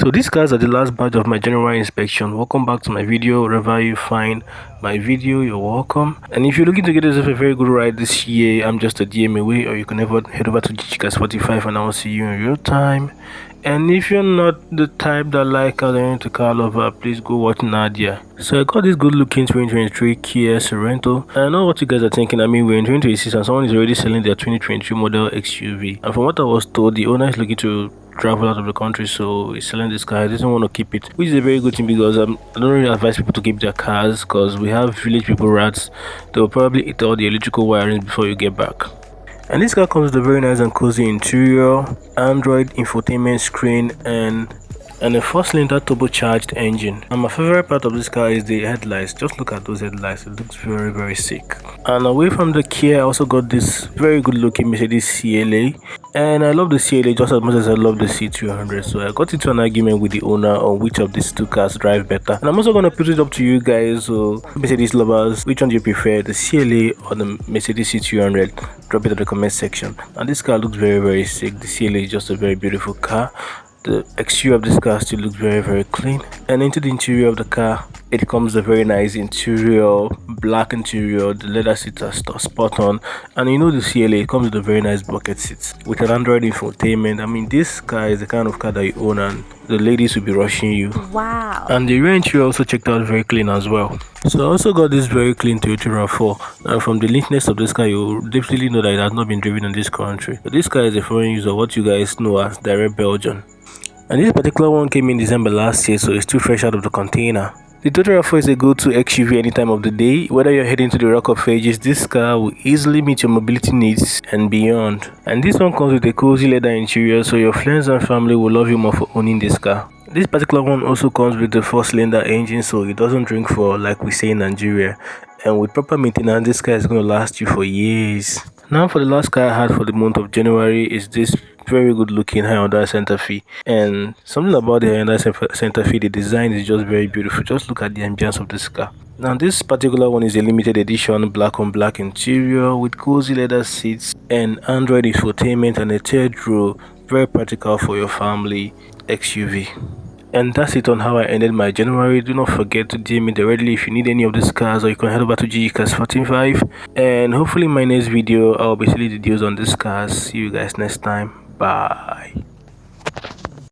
So these cars are the last batch of my general inspection. Welcome back to my video. Wherever you find my video, you're welcome. And if you're looking to get yourself a very good ride this year, I'm just a DM away, or you can head over to Gchikas45 and I'll see you in real time. And if you're not the type that like to car lover, please go watch Nadia. So I got this good looking 2023 Kia Sorento. I know what you guys are thinking. I mean, we're in 2026 and someone is already selling their 2023 model XUV. And from what I was told, the owner is looking to travel out of the country, so he's selling this car. He doesn't want to keep it, which is a very good thing, because I don't really advise people to keep their cars, because we have village people rats. They'll probably eat all the electrical wiring before you get back. And this car comes with a very nice and cozy interior, Android infotainment screen, and a 4-cylinder turbocharged engine. And my favorite part of this car is the headlights. Just look at those headlights, it looks very sick. And away from the Kia, I also got this very good looking Mercedes CLA, and I love the CLA just as much as I love the C300. So I got into an argument with the owner on which of these two cars drive better, and I'm also going to put it up to you guys. So Mercedes lovers, which one do you prefer, the CLA or the Mercedes C300? Drop it in the comment section. And this car looks very sick. The CLA is just a very beautiful car. The exterior of this car still looks very clean. And into the interior of the car, it comes a very nice interior, black interior. The leather seats are spot on, and you know the CLA, it comes with a very nice bucket seats with an Android infotainment. I mean, this car is the kind of car that you own and the ladies will be rushing you. Wow. And the rear interior also checked out very clean as well. So I also got this very clean Toyota RAV4. And from the neatness of this car, you definitely know that it has not been driven in this country. So this car is a foreign user, what you guys know as direct Belgian. And this particular one came in December last year, so it's still fresh out of the container. The Toyota RAV4 is a go-to XUV any time of the day. Whether you're heading to the Rock of Ages, this car will easily meet your mobility needs and beyond. And this one comes with a cozy leather interior, so your friends and family will love you more for owning this car. This particular one also comes with the 4-cylinder engine, so it doesn't drink for, like we say in Nigeria. And with proper maintenance, this car is going to last you for years. Now for the last car I had for the month of January is this very good looking Hyundai Santa Fe. And something about the Hyundai Santa Fe, the design is just very beautiful. Just look at the ambience of this car. Now this particular one is a limited edition black on black interior with cozy leather seats and Android infotainment and a third row. Very practical for your family XUV. And that's it on how I ended my January. Do not forget to DM me directly if you need any of these cars, or you can head over to Gchikas45. And hopefully in my next video I'll be selling the deals on these cars. See you guys next time. Bye.